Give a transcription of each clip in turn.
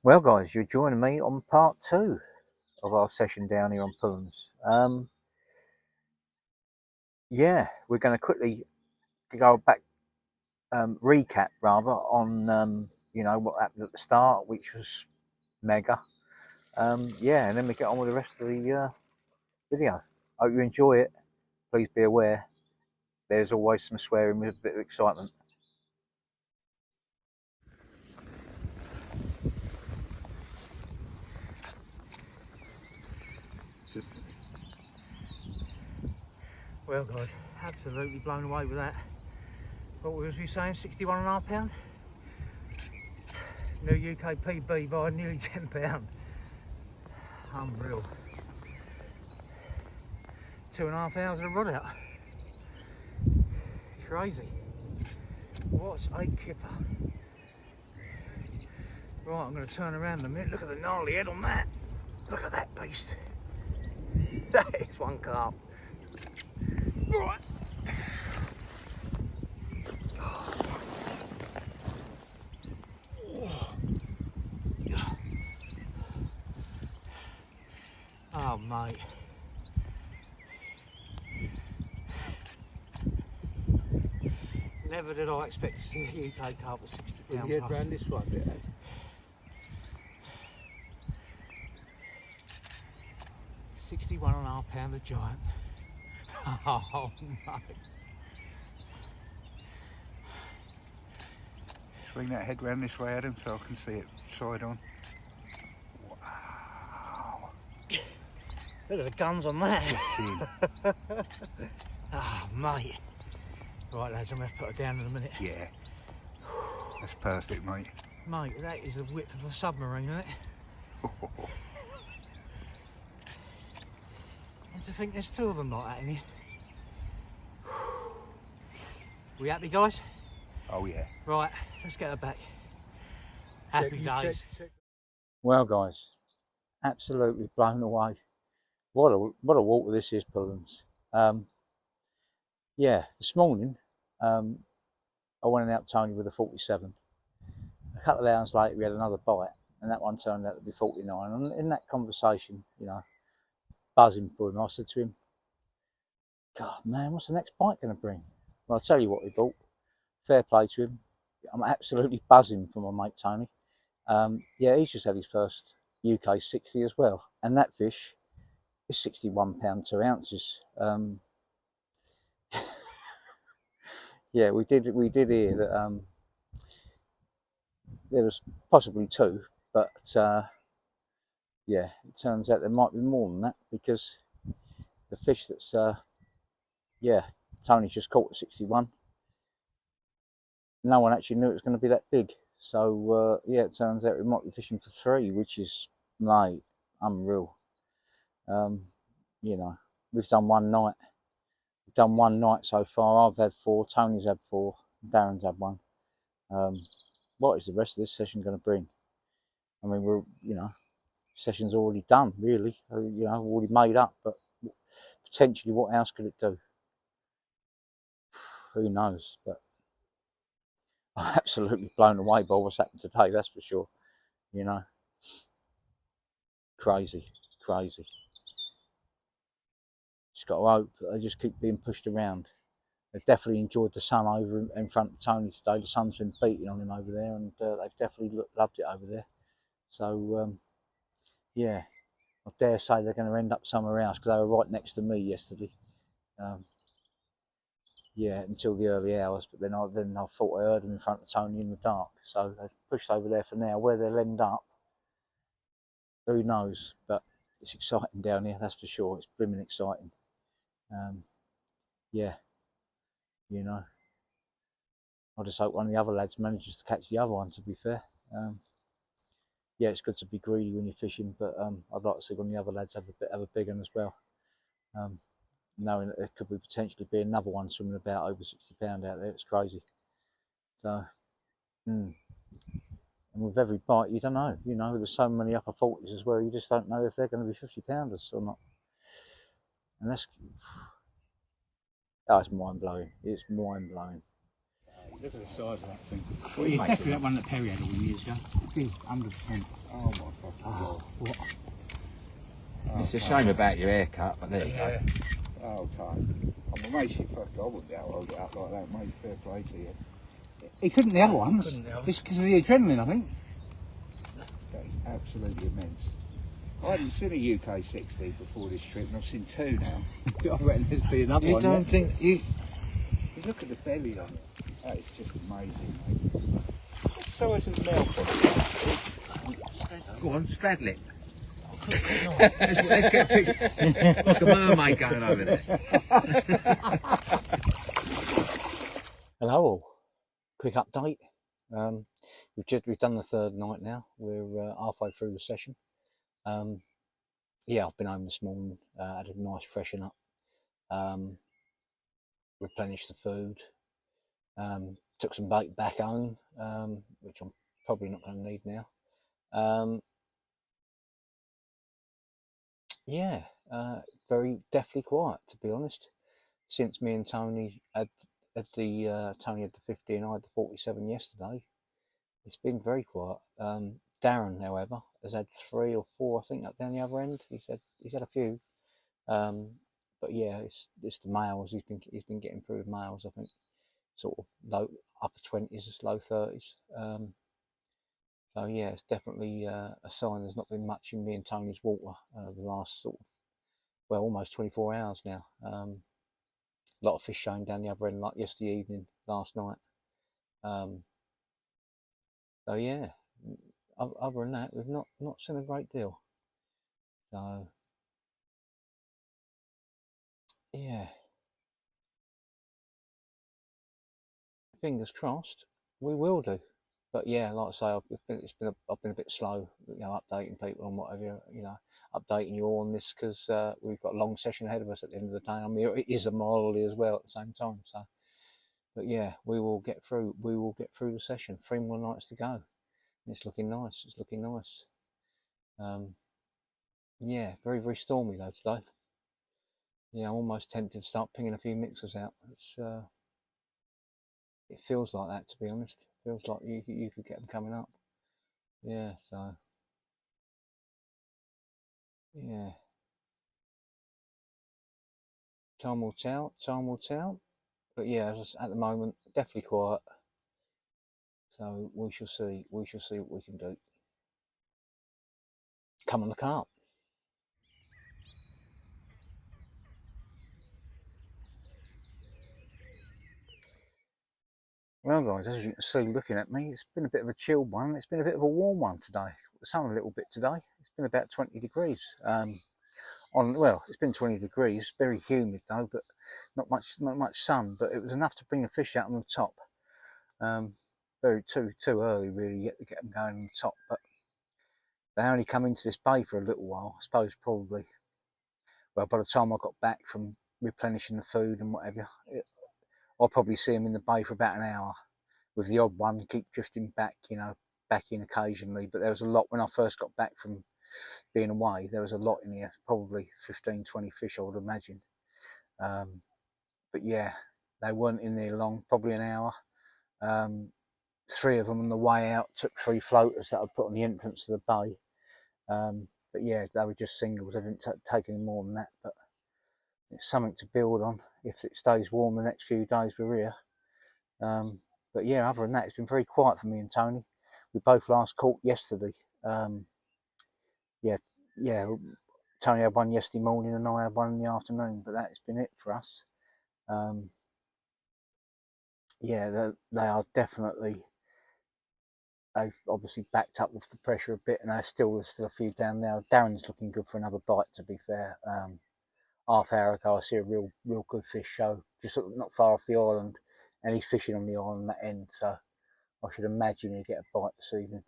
Well, guys, you're joining me on part two of our session down here on Pullens. Yeah, we're going to quickly go back, recap rather on what happened at the start, which was mega. Yeah, and then we get on with the rest of the video. Hope you enjoy it. Please be aware there's always some swearing with a bit of excitement. Well, guys, absolutely blown away with that. What was we saying? 61.5 pound. New UK PB by nearly £10. Unreal. 2.5 hours of a rod out. Crazy. What a kipper. Right, I'm going to turn around in a minute. Look at the gnarly head on that. Look at that beast. That is one carp. Right. Oh, mate. Never did I expect to see a UK carp with £60 You head round this one a bit, Ed. 61.5 pound a giant. Oh, mate. Swing that head round this way, Adam, so I can see it side on. Wow. Look at the guns on that. It's Oh, mate. Right, lads, I'm going to put it down in a minute. yeah. That's perfect, mate. Mate, that is the width of a submarine, isn't it? And to think there's two of them like that in here. We happy, guys? Oh, yeah. Right, let's get her back. Happy days. Check. Well, guys, absolutely blown away. What a water this is, Pullens. Yeah, this morning I went out Tony with a 47. A couple of hours later we had another bite, and that one turned out to be 49. And in that conversation, buzzing for him, I said to him, God, man, what's the next bite going to bring? Well, I'll tell you what he bought. Fair play to him. I'm absolutely buzzing for my mate Tony. Yeah, he's just had his first UK 60 as well, and that fish is £61 2 ounces. Yeah, we did hear that there was possibly two, but yeah, it turns out there might be more than that, because the fish that's yeah, Tony's just caught at 61. No one actually knew it was going to be that big. So yeah, it turns out we might be fishing for 3, which is, mate, unreal. We've done one night. We've done one night so far. I've had 4, Tony's had 4, Darren's had 1. What is the rest of this session going to bring? I mean, we're, session's already done, really. Already made up, but potentially what else could it do? Who knows? But I'm absolutely blown away by what's happened today, that's for sure. Crazy. Just got to hope that they just keep being pushed around. They've definitely enjoyed the sun over in front of Tony today. The sun's been beating on him over there, and they've definitely loved it over there. So yeah, I dare say they're going to end up somewhere else, because they were right next to me yesterday. Yeah, until the early hours, but then I thought I heard them in front of Tony in the dark. So they've pushed over there for now. Where they'll end up, who knows? But it's exciting down here, that's for sure. It's blooming exciting. Yeah, I just hope one of the other lads manages to catch the other one, to be fair. Yeah, it's good to be greedy when you're fishing, but I'd like to see one of the other lads have a big one as well. Knowing that there could potentially be another one swimming about over £60 out there. It's crazy. So, and with every bite, you don't know. There's so many upper 40s as well. You just don't know if they're going to be 50-pounders or not. And that's, it's mind blowing. It's mind blowing. Look at the size of that thing. Well, it's definitely that one that Perry had all years ago. Fizzed 100%. Oh my fucking God. What? Oh, It's a Tony. shame about your haircut, but there you go. Oh, Tony. I'm amazed you fuck. I wouldn't be able to hold it up like that, mate. Fair play to you. He couldn't the other ones. It's because of the adrenaline, I think. That is absolutely immense. I hadn't seen a UK 60 before this trip, and I've seen 2 now. I reckon there's be another You one. don't Yeah? think you? You look at the belly on it. That is just amazing, mate. What size of mouth on it? Go on, straddle it. let's get a picture. Like a mermaid going over there. Hello all. Quick update. We've done the 3rd night now. We're halfway through the session. Yeah, I've been home this morning. Had a nice freshen up. Replenished the food. Took some bait back home, which I'm probably not going to need now. Yeah, definitely quiet, to be honest. Since me and Tony had Tony had the 50 and I had the 47 yesterday, it's been very quiet. Darren, however, has had 3 or 4, I think, up down the other end. He's had a few, but yeah, it's the males. He's been getting through the males. I think sort of low upper 20s, low 30s. So yeah, it's definitely a sign there's not been much in me and Tony's water the last sort of, well, almost 24 hours now. A lot of fish showing down the other end, like yesterday evening, last night. So yeah, other than that, we've not seen a great deal. So yeah, fingers crossed we will do. But yeah, like I say, I've been a bit slow, updating people on whatever, updating you all on this because we've got a long session ahead of us at the end of the day. I mean, it is a holiday as well at the same time. So, but yeah, we will get through. We will get through the session. 3 more nights to go. It's looking nice. It's looking nice. Yeah, very very stormy though today. Yeah, I'm almost tempted to start pinging a few mixers out. It feels like that, to be honest. It feels like you could get them coming up. Yeah, so yeah, time will tell. Time will tell. But yeah, at the moment, definitely quiet. So we shall see. We shall see what we can do. Come on the carp. Well, guys, as you can see, looking at me, it's been a bit of a chilled one. It's been a bit of a warm one today. The sun a little bit today. It's been about 20 degrees. Well, it's been 20 degrees. Very humid though, but not much sun. But it was enough to bring the fish out on the top. Very too early really yet to get them going on the top. But they only come into this bay for a little while. I suppose probably. Well, by the time I got back from replenishing the food and whatever, I'll probably see them in the bay for about an hour, with the odd one keep drifting back, back in occasionally. But there was a lot when I first got back from being away. There was a lot in here, probably 15, 20 fish, I would imagine. But yeah, they weren't in there long, probably an hour. 3 of them on the way out took 3 floaters that I put on the entrance to the bay. But yeah, they were just singles. I didn't take any more than that. But it's something to build on if it stays warm the next few days we're here. But yeah, other than that, it's been very quiet for me and Tony. We both last caught yesterday. Yeah, Tony had one yesterday morning and I had one in the afternoon, but that's been it for us. Yeah, they are definitely. They've obviously backed up with the pressure a bit, and there's still a few down there. Darren's looking good for another bite, to be fair. Half hour ago, I see a real good fish show just sort of not far off the island, and he's fishing on the island that end. So I should imagine he'll get a bite this evening.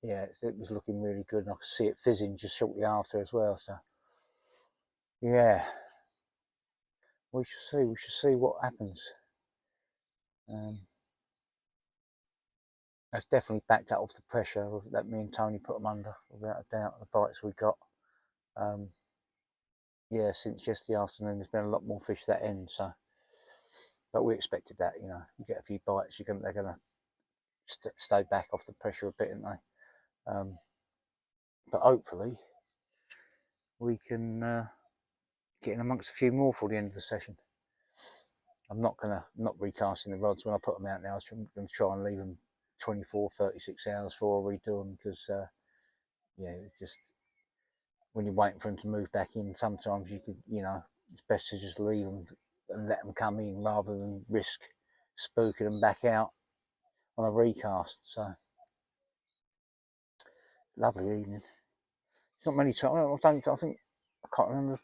Yeah, it was looking really good, and I could see it fizzing just shortly after as well. So yeah, we shall see. We shall see what happens. That's definitely backed up off the pressure that me and Tony put them under, without a doubt. The bites we got. Yeah, since yesterday afternoon, there's been a lot more fish that end. So, but we expected that. You get a few bites, they're gonna stay back off the pressure a bit, didn't they? But hopefully we can get in amongst a few more for the end of the session. I'm not recasting the rods when I put them out now. I'm going to try and leave them 24, 36 hours before I redo them, because yeah, just when you're waiting for them to move back in, sometimes you could, it's best to just leave them and let them come in rather than risk spooking them back out on a recast. So lovely evening. It's not many times. I think I can't remember. I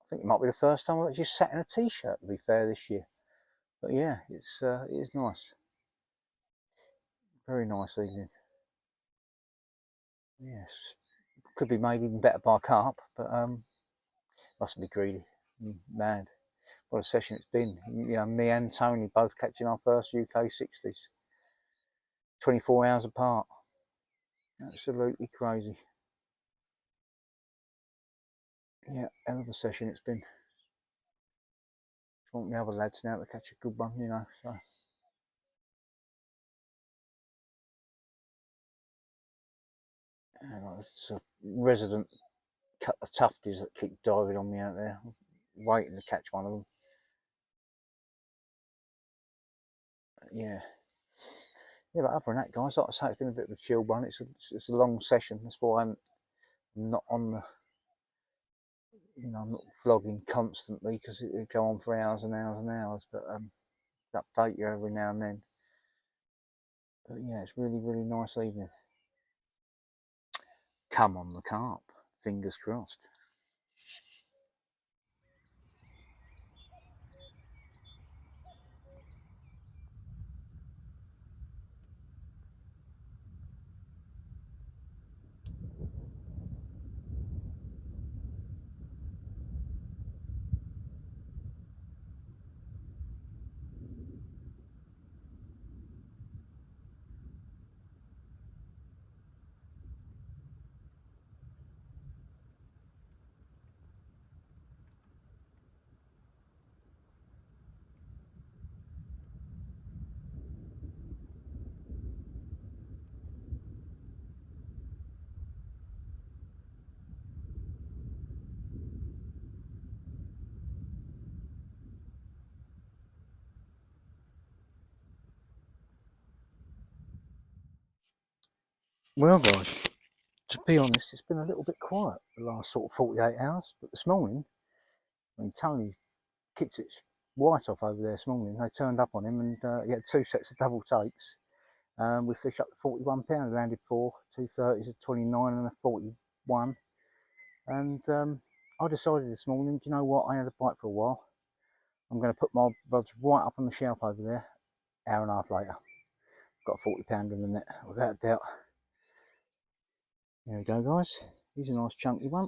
think it might be the first time I just sat in a t-shirt, to be fair, this year. But yeah, it is nice. Very nice evening. Yes, could be made even better by Carp, but mustn't be greedy. Mad. What a session it's been. Me and Tony both catching our first UK 60s. 24 hours apart. Absolutely crazy. Yeah, hell of a session it's been. I want the other lads now to catch a good one, so. It's a resident couple of tufties that keep diving on me out there, waiting to catch one of them. Yeah, but other than that, guys, like I say, it's been a bit of a chill one. It's a long session. That's why I'm not on the, I'm not vlogging constantly, because it would go on for hours and hours and hours. But update you every now and then. But yeah, it's really, really nice evening. Come on the carp, fingers crossed. Well, guys, to be honest, it's been a little bit quiet the last sort of 48 hours. But this morning, when Tony kicked its white off over there this morning, they turned up on him, and he had 2 sets of double takes. We fished up to 41 pounds, landed 4, 2 30s, a 29 and a 41. And I decided this morning, do you know what? I had a bite for a while. I'm going to put my rods right up on the shelf over there. Hour and a half later, got a 40 pounder in the net, without a doubt. There we go, guys. He's a nice chunky one.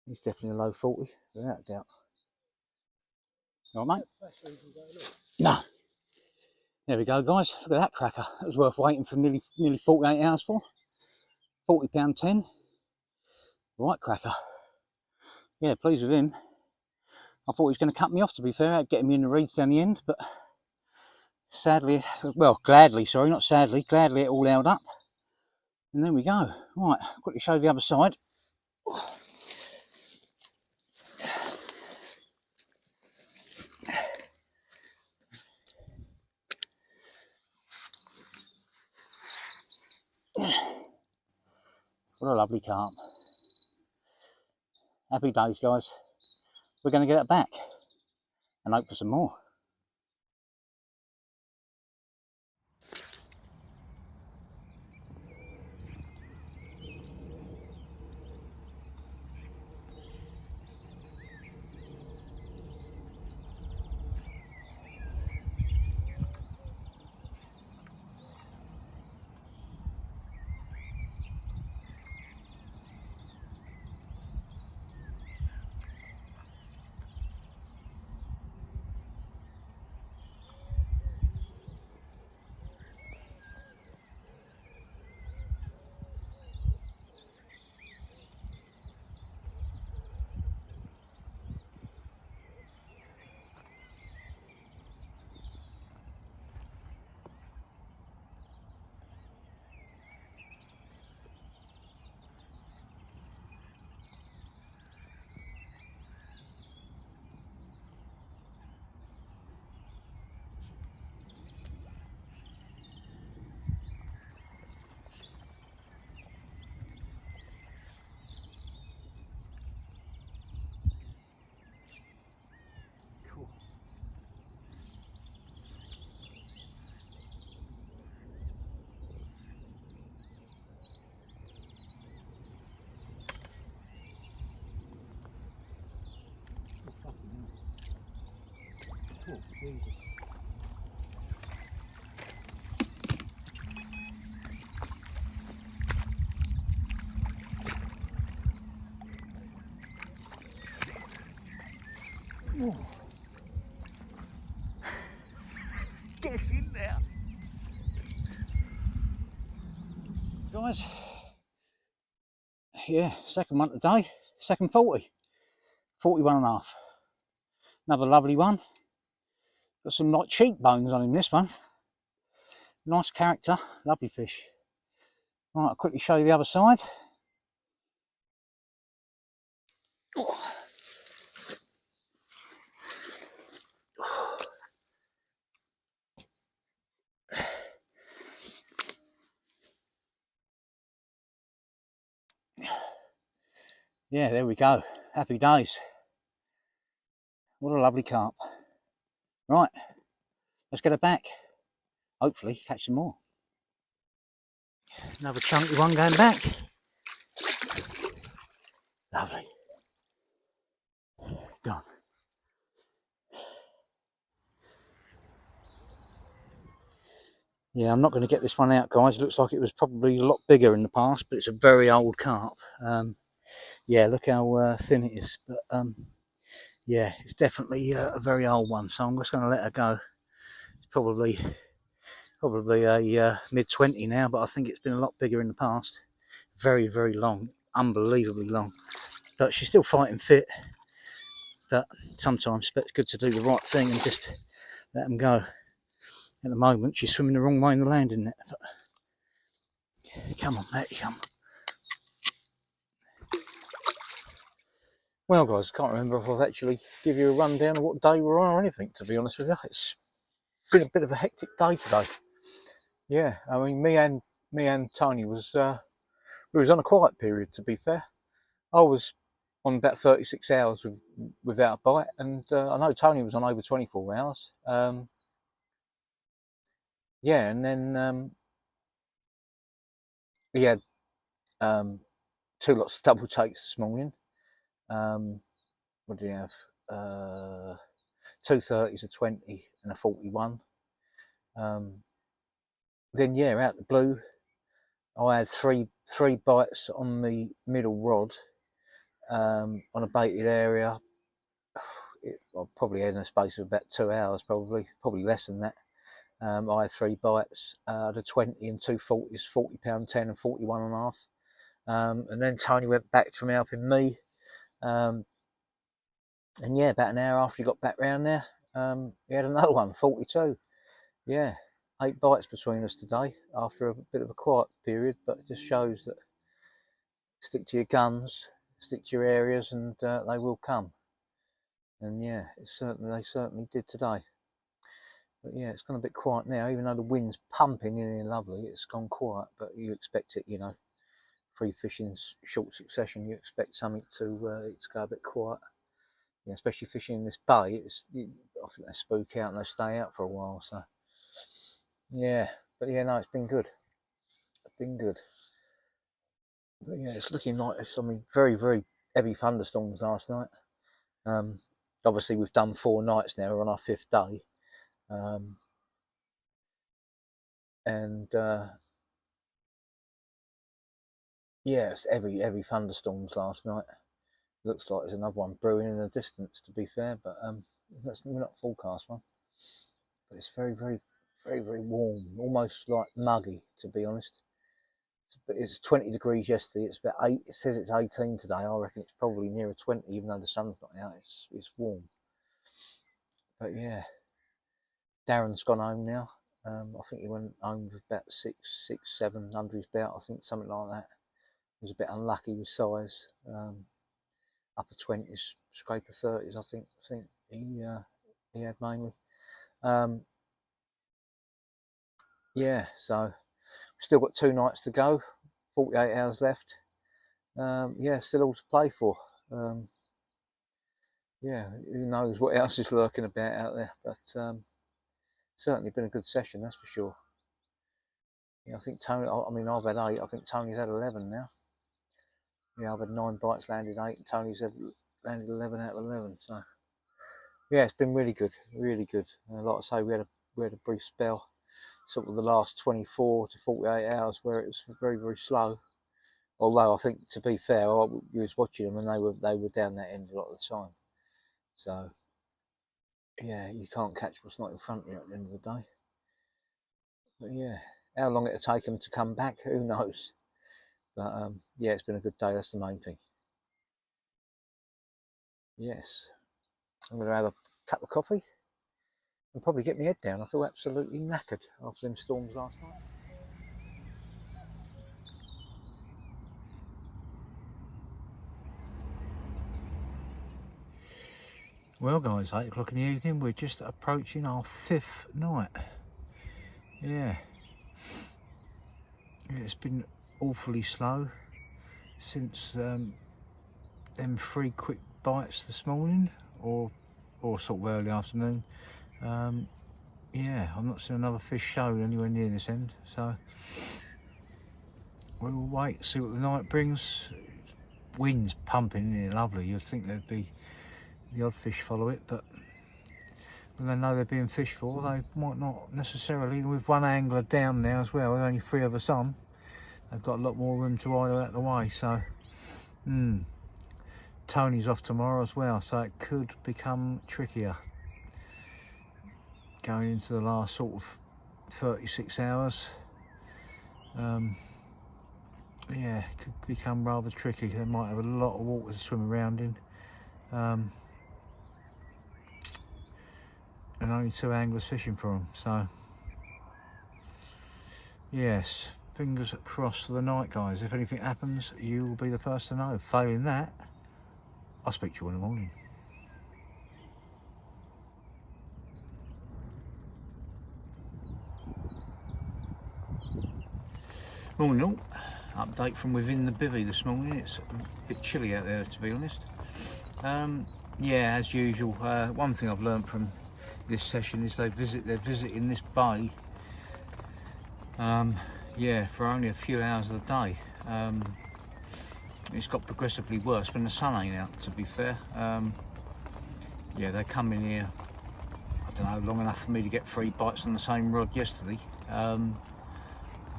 He's definitely a low 40, without a doubt. All right, mate? No. There we go, guys. Look at that cracker. It was worth waiting for nearly 48 hours for. 40 pound 10. Right cracker. Yeah, pleased with him. I thought he was going to cut me off, to be fair, getting me in the reeds down the end, but sadly, well, gladly, sorry, not sadly, gladly it all held up. And there we go. Right, quickly show the other side. What a lovely carp. Happy days, guys. We're going to get it back and hope for some more. Jesus. Get in there. Guys, yeah, second one today, second 40, 41 and a half. Another lovely one. Got some like cheekbones on him, this one. Nice character, lovely fish. Right, I'll quickly show you the other side. Yeah, there we go. Happy days. What a lovely carp. Right, let's get it back. Hopefully catch some more. Another chunky one going back. Lovely. Gone. Yeah, I'm not going to get this one out, guys. It looks like it was probably a lot bigger in the past, but it's a very old carp. Yeah, look how thin it is. But yeah, it's definitely a very old one. So I'm just going to let her go. It's probably a mid-20 now, but I think it's been a lot bigger in the past. Very, very long, unbelievably long. But she's still fighting fit. But sometimes it's good to do the right thing and just let them go. At the moment, she's swimming the wrong way in the landing net. But come on, Matty, come. Well, guys, I can't remember if I've actually give you a rundown of what day we're on or anything, to be honest with you. It's been a bit of a hectic day today. Yeah, I mean, me and Tony was we was on a quiet period, to be fair. I was on about 36 hours without a bite, and I know Tony was on over 24 hours. Yeah, and then he had 2 lots of double takes this morning. What did he have? 2 30s, a 20 and a 41. Then yeah, out the blue, I had three bites on the middle rod on a baited area. I probably had in a space of about 2 hours, probably less than that. I had 3 bites, the 20 and 2 40s, 40-pound 10 and 41 and a half. And then Tony went back from helping me. And yeah, about an hour after he got back round there, he had another one, 42. Yeah, 8 bites between us today after a bit of a quiet period, but it just shows that stick to your guns, stick to your areas, and they will come. And yeah, they certainly did today. But yeah, it's gone a bit quiet now, even though the wind's pumping in here lovely. It's gone quiet, but you expect it, you know, free fishing short succession. You expect something to go a bit quiet. Yeah, especially fishing in this bay. I think they spook out and they stay out for a while. So yeah, but yeah, no, it's been good. It's been good. But yeah, it's looking like there's some very, very heavy thunderstorms last night. Obviously, we've done 4 nights now. We're on our 5th day. And yeah, it's heavy thunderstorms last night. Looks like there's another one brewing in the distance, to be fair, but we're not forecast one. But it's very, very, very, very warm, almost like muggy, to be honest. It's 20 degrees yesterday. It's about 8. It says it's 18 today. I reckon it's probably nearer 20, even though the sun's not out. It's warm. But yeah, Darren's gone home now. I think he went home with about 7 under his belt. I think something like that. He was a bit unlucky with size. Upper 20s, scraper 30s. I think he had mainly. Yeah, so we've still got 2 nights to go. 48 hours left. Yeah, still all to play for. Yeah, who knows what else is lurking about out there, but certainly been a good session, that's for sure. Yeah, I think Tony, I mean, I've had 8, I think Tony's had 11 now. Yeah, I've had 9 bites, landed 8, and Tony's had landed 11 out of 11, so yeah, it's been really good, really good. Like I say, we had a brief spell, sort of the last 24 to 48 hours where it was very, very slow. Although I think, to be fair, you was watching them and they were down that end a lot of the time. So yeah, you can't catch what's not in front of you at the end of the day. But yeah, how long it'll take them to come back, who knows? But yeah, it's been a good day. That's the main thing. Yes, I'm going to have a cup of coffee and probably get my head down. I feel absolutely knackered after them storms last night. Well guys, 8 o'clock in the evening, we're just approaching our 5th night. Yeah, it's been awfully slow since them 3 quick bites this morning, or sort of early afternoon. Yeah, I've not seen another fish show anywhere near this end, so we'll wait, see what the night brings. Wind's pumping in here, lovely. You'd think there'd be the odd fish follow it, but when they know they're being fished for, they might not necessarily. With one angler down now as well, there's only 3 of us on, they've got a lot more room to idle out the way, so Tony's off tomorrow as well, so it could become trickier going into the last sort of 36 hours. Yeah, it could become rather tricky. They might have a lot of water to swim around in, and only 2 anglers fishing for them, so yes, fingers crossed for the night, guys. If anything happens, you will be the first to know. Failing that, I'll speak to you in the morning. Morning all. Update from within the bivvy this morning. It's a bit chilly out there, to be honest. Yeah, as usual, one thing I've learned from this session is they're visiting this bay, yeah, for only a few hours of the day. It's got progressively worse when the sun ain't out, to be fair. Yeah, they come in here, I don't know, long enough for me to get 3 bites on the same rod yesterday. I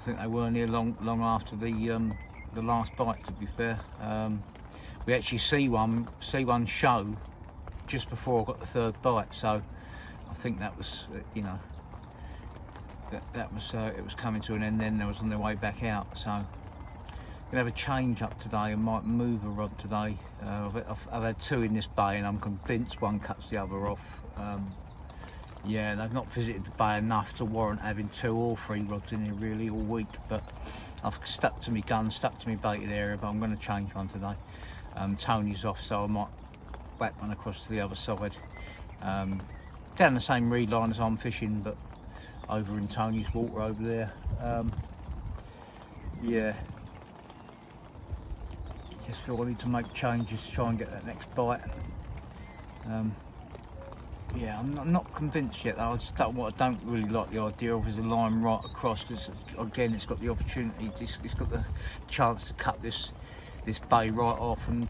think they weren't here long after the last bite, to be fair. We actually see one show just before I got the 3rd bite, so I think that was, you know, that was it was coming to an end then. They was on their way back out, so I'm gonna have a change up today. I might move a rod today. I've had 2 in this bay and I'm convinced one cuts the other off. Yeah, they've not visited the bay enough to warrant having 2 or 3 rods in here really all week, but I've stuck to my gun, stuck to my baited area, but I'm going to change one today. Tony's off, so I might whack one across to the other side. Down the same reed line as I'm fishing, but over in Tony's water over there. Yeah, just feel I need to make changes to try and get that next bite. Yeah, I'm not convinced yet though. What I don't really like the idea of is a line right across, because again it's got the opportunity, it's got the chance to cut this bay right off and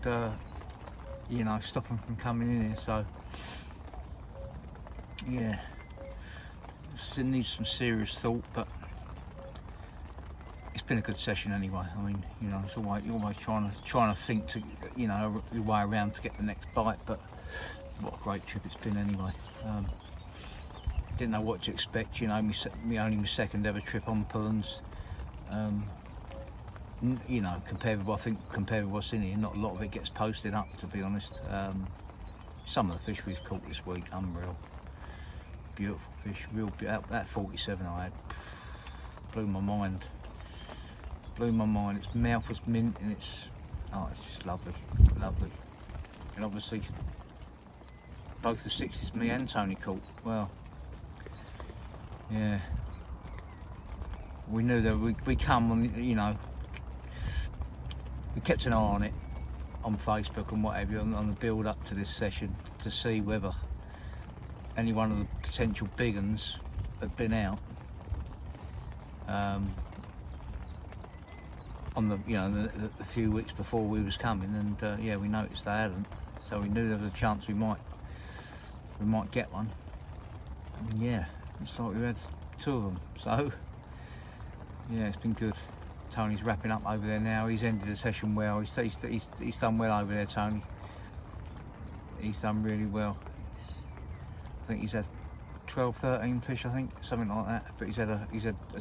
you know, stop them from coming in here. So yeah, it needs some serious thought, but it's been a good session anyway. I mean, you know, it's always, you're always trying to think to, you know, your way around to get the next bite, but what a great trip it's been anyway. Didn't know what to expect, you know, only my 2nd ever trip on Pullens. You know, compared with what's in here, not a lot of it gets posted up, to be honest. Some of the fish we've caught this week, unreal. Beautiful fish, real. That 47 I had, blew my mind. Its mouth was mint and it's just lovely. And obviously both the 60's me and Tony caught. Well, yeah, we knew that we come on, you know, we kept an eye on it on Facebook and what have you, on the build up to this session, to see whether any one of the potential big uns had been out. On the, you know, the few weeks before we was coming, and yeah, we noticed they hadn't, so we knew there was a chance we might we might get one. And yeah, it's like we've had 2 of them, so yeah, it's been good. Tony's wrapping up over there now. He's ended the session well. He's done well over there, Tony. He's done really well. I think he's had 12, 13 fish, I think, something like that. But he's had a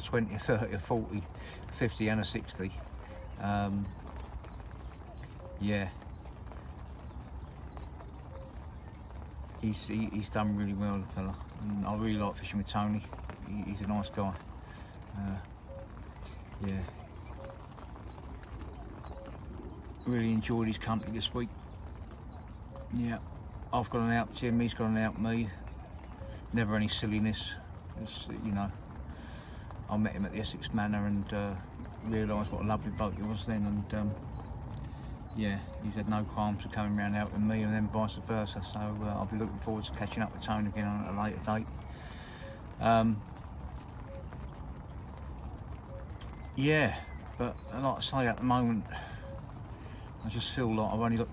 20, a 30, a 40, 50 and a 60. Yeah. He's done really well, the fella. And I really like fishing with Tony. He's a nice guy. Yeah. Really enjoyed his company this week. Yeah. I've gone out with him, he's gone out with me. Never any silliness. It's, you know, I met him at the Essex Manor and realised what a lovely boat he was then, and yeah, he's had no qualms of coming round out with me, and then vice versa. So I'll be looking forward to catching up with Tony again on a later date. Yeah, but like I say, at the moment, I just feel like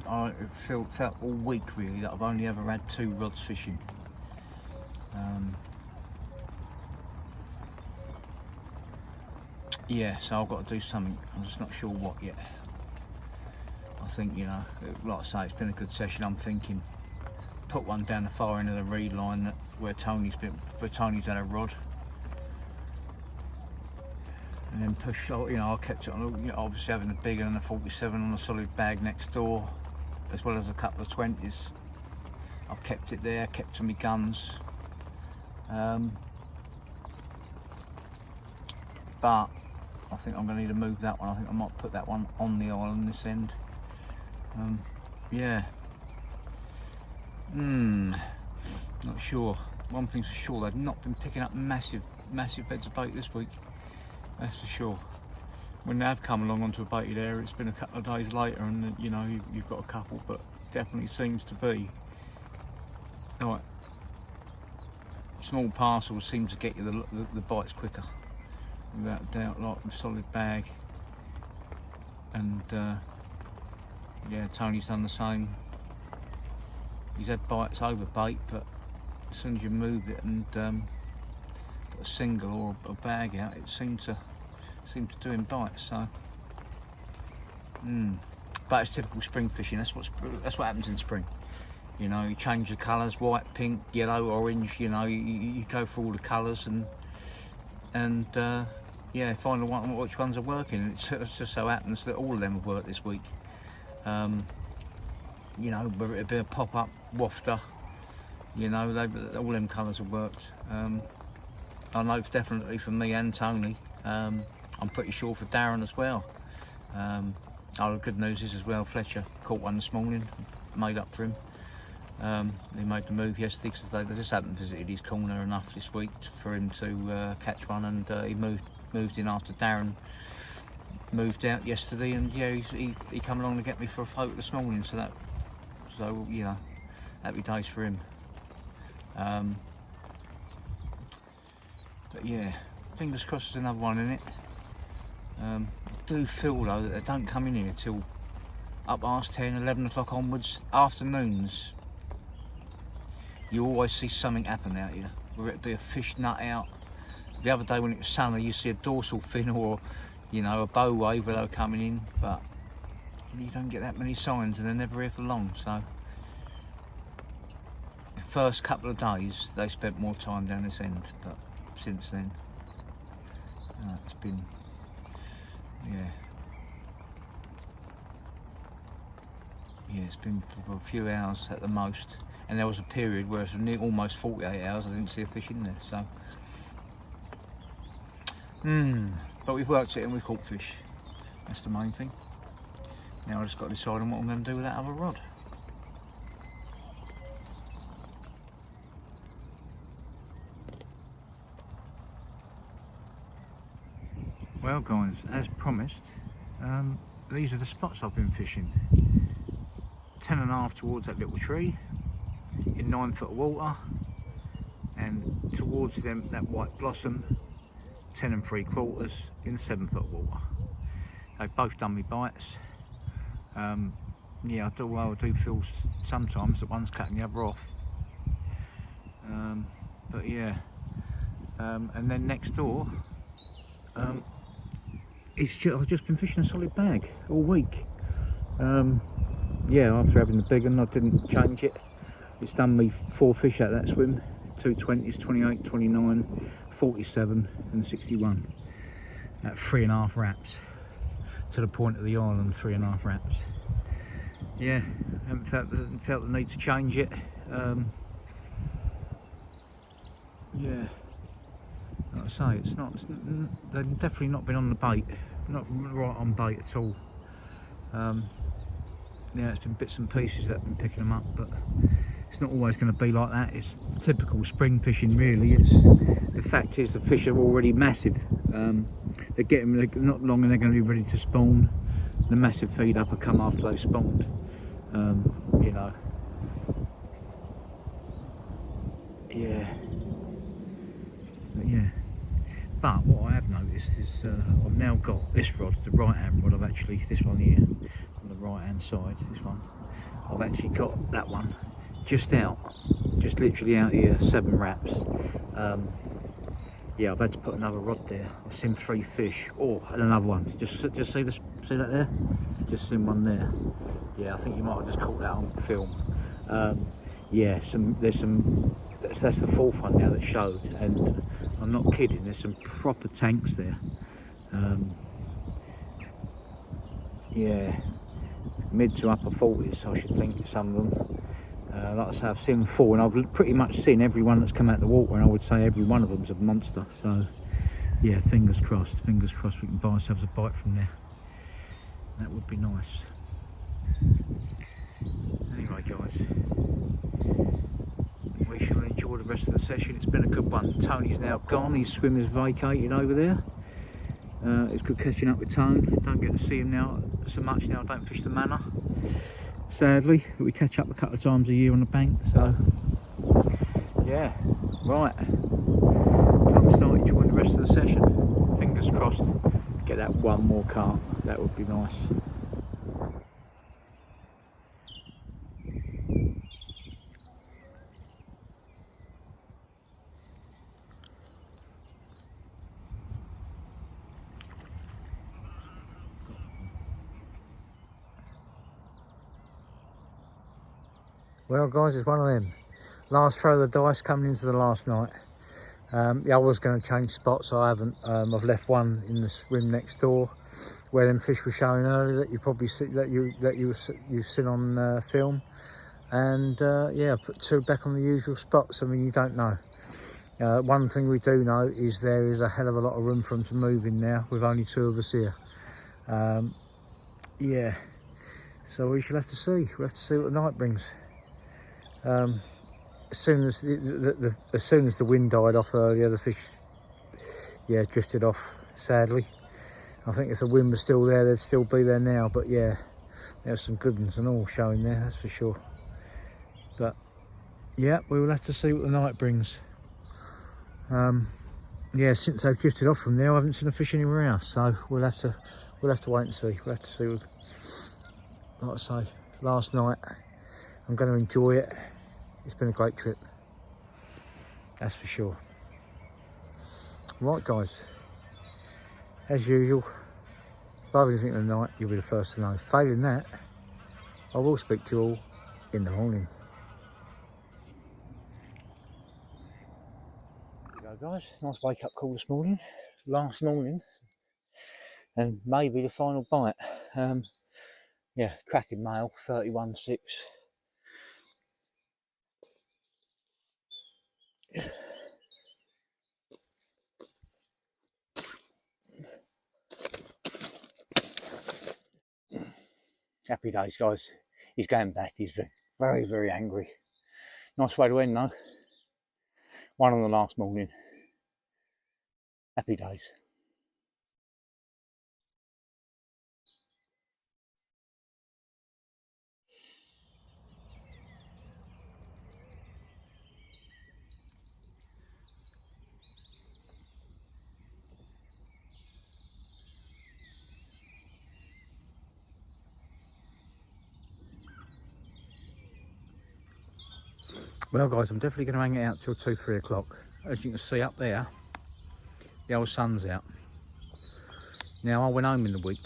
I felt all week really that I've only ever had 2 rods fishing. Yeah, so I've got to do something. I'm just not sure what yet. I think, you know, like I say, it's been a good session. I'm thinking put one down the far end of the reed line where Tony's had a rod, and then push. You know, I kept it on. You know, obviously having the bigger than the 47 on a solid bag next door, as well as a couple of 20s. I've kept it there, kept to my guns. But I think I'm going to need to move that one. I think I might put that one on the island this end. Yeah. Not sure. One thing's for sure, they've not been picking up massive beds of bait this week. That's for sure. When they have come along onto a baited area, it's been a couple of days later, and you know you've got a couple, but definitely seems to be like small parcels seem to get you the bites quicker, without a doubt. Like a solid bag, and yeah, Tony's done the same. He's had bites over bait, but as soon as you move it and put a single or a bag out, it seemed to do him bites. So, but it's typical spring fishing. That's what happens in spring. You know, you change the colours: white, pink, yellow, orange. You know, you go through all the colours and yeah, find which ones are working. It just so happens that all of them have worked this week. You know, whether it be a pop-up wafter, you know, all them colours have worked. I know definitely for me and Tony. I'm pretty sure for Darren as well. The good news is as well, Fletcher caught one this morning, made up for him. He made the move yesterday because they just haven't visited his corner enough this week for him to catch one, and he moved in after Darren moved out yesterday, and yeah, he come along to get me for a photo this morning, so you know, happy days for him. But yeah, fingers crossed there's another one in it. I do feel though that they don't come in here till up past 10, 11 o'clock onwards. Afternoons, you always see something happen out here, whether it be a fish nut out. The other day when it was sunny, you see a dorsal fin or, you know, a bow wave where they were coming in, but you don't get that many signs, and they're never here for long. So the first couple of days they spent more time down this end, but since then it's been, it's been for a few hours at the most, and there was a period where it was almost 48 hours I didn't see a fish in there. So but we've worked it and we've caught fish. That's the main thing. Now I just got to decide on what I'm going to do with that other rod. Well guys, as promised, these are the spots I've been fishing. 10.5 towards that little tree in 9 foot of water, and towards them that white blossom 10 3/4 in 7 foot of water. They've both done me bites. Yeah, I do feel sometimes that one's cutting the other off. But yeah, and then next door, I've just been fishing a solid bag all week. Yeah, after having the big one, I didn't change it. It's done me 4 fish out of that swim, 2 20s, 28, 29, 47 and 61 at 3.5 wraps to the point of the island, 3.5 wraps. Yeah, haven't felt the need to change it. Yeah, like I say, they've definitely not been on the bait, not right on bait at all. Yeah, it's been bits and pieces that have been picking them up, but it's not always going to be like that. It's typical spring fishing, really. The fact is the fish are already massive. They're not long and they're going to be ready to spawn. The massive feed up will come after they've spawned. You know. Yeah. But yeah. But what I have noticed is I've now got this rod, the right hand rod. This one here on the right hand side, this one. I've actually got that one just literally out here, 7 wraps. Yeah, I've had to put another rod there. I've seen 3 fish. Oh, and another one. Just see this, see that there? Just seen one there. Yeah, I think you might have just caught that on film. Yeah, that's the 4th one now that showed, and I'm not kidding. There's some proper tanks there. Yeah, mid to upper 40s, I should think, some of them. Like I say, I've seen 4, and I've pretty much seen every one that's come out of the water, and I would say every one of them's a monster. So yeah, fingers crossed we can buy ourselves a bite from there. That would be nice. Anyway guys, we shall enjoy the rest of the session. It's been a good one. Tony's now gone, his swim is vacated over there. It's good catching up with Tone. Don't get to see him now so much now. I don't fish the manor, sadly, but we catch up a couple of times a year on the bank. So yeah, right, time to start enjoying the rest of the session. Fingers crossed get that one more carp. That would be nice. Well guys, it's one of them. Last throw of the dice coming into the last night. Yeah, I was going to change spots. I haven't. I've left one in the swim next door where them fish were showing earlier that you probably see, you've seen on film, and yeah, I put 2 back on the usual spots. I mean, you don't know. One thing we do know is there is a hell of a lot of room for them to move in now with only 2 of us here. Yeah, so we shall have to see. We'll have to see what the night brings. As soon as the wind died off earlier, the fish, yeah, drifted off, sadly. I think if the wind was still there, they'd still be there now. But yeah, there's some good ones and all showing there, that's for sure. But yeah, we will have to see what the night brings. Yeah, since they've drifted off from there, I haven't seen a fish anywhere else. So we'll have to wait and see. We'll have to see. Like I say, last night, I'm going to enjoy it. It's been a great trip, that's for sure. Right guys, as usual, if I have anything in the night, you'll be the first to know. Failing that, I will speak to you all in the morning. There you go guys, nice wake up call this morning, last morning, and maybe the final bite. Yeah, cracking male, 31.6. Happy days guys. He's going back. He's very, very angry. Nice way to end though. One on the last morning. Happy days. Well guys, I'm definitely going to hang it out till 2-3 o'clock. As you can see up there, the old sun's out. Now I went home in the week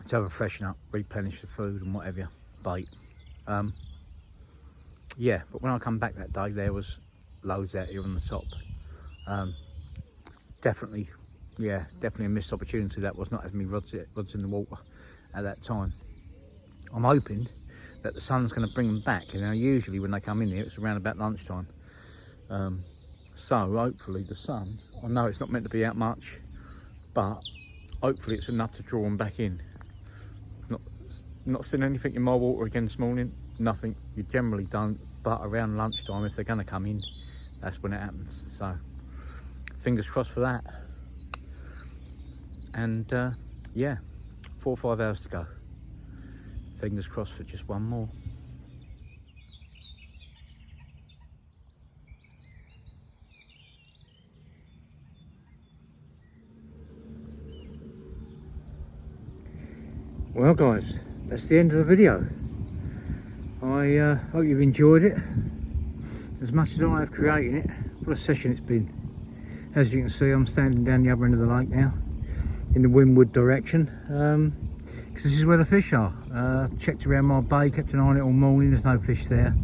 to have a freshen up, replenish the food and whatever, bait. Yeah, but when I come back that day, there was loads out here on the top. Definitely a missed opportunity. That was not having me rods in the water at that time. I'm hoping that the sun's going to bring them back. You know, usually when they come in here, it's around about lunchtime. So hopefully the sun, I know it's not meant to be out much, but hopefully it's enough to draw them back in. Not seen anything in my water again this morning. Nothing. You generally don't, but around lunchtime, if they're going to come in, that's when it happens. So fingers crossed for that. And yeah, 4 or 5 hours to go. Fingers crossed for just one more. Well guys, that's the end of the video. I hope you've enjoyed it as much as I have creating it. What a session it's been. As you can see, I'm standing down the other end of the lake now, in the windward direction, because this is where the fish are. Checked around my bay, kept an eye on it all morning. There's no fish there.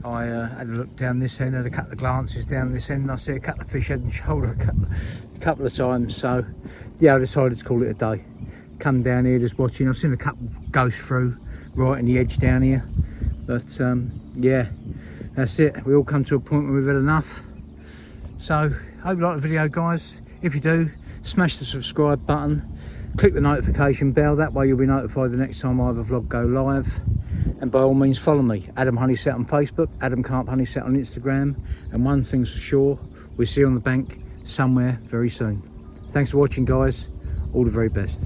I had a look down this end, had a couple of glances down this end, and I see a couple of fish head and shoulder a couple of times. So yeah, I decided to call it a day. Come down here just watching. I've seen a couple go through right in the edge down here, but yeah, that's it. We all come to a point where we've had enough. So hope you like the video guys. If you do, smash the subscribe button, click the notification bell, that way you'll be notified the next time I have a vlog go live. And by all means follow me, Adam Honeyset on Facebook, Adam Carp Honeyset on Instagram, and one thing's for sure, we'll see you on the bank somewhere very soon. Thanks for watching guys, all the very best.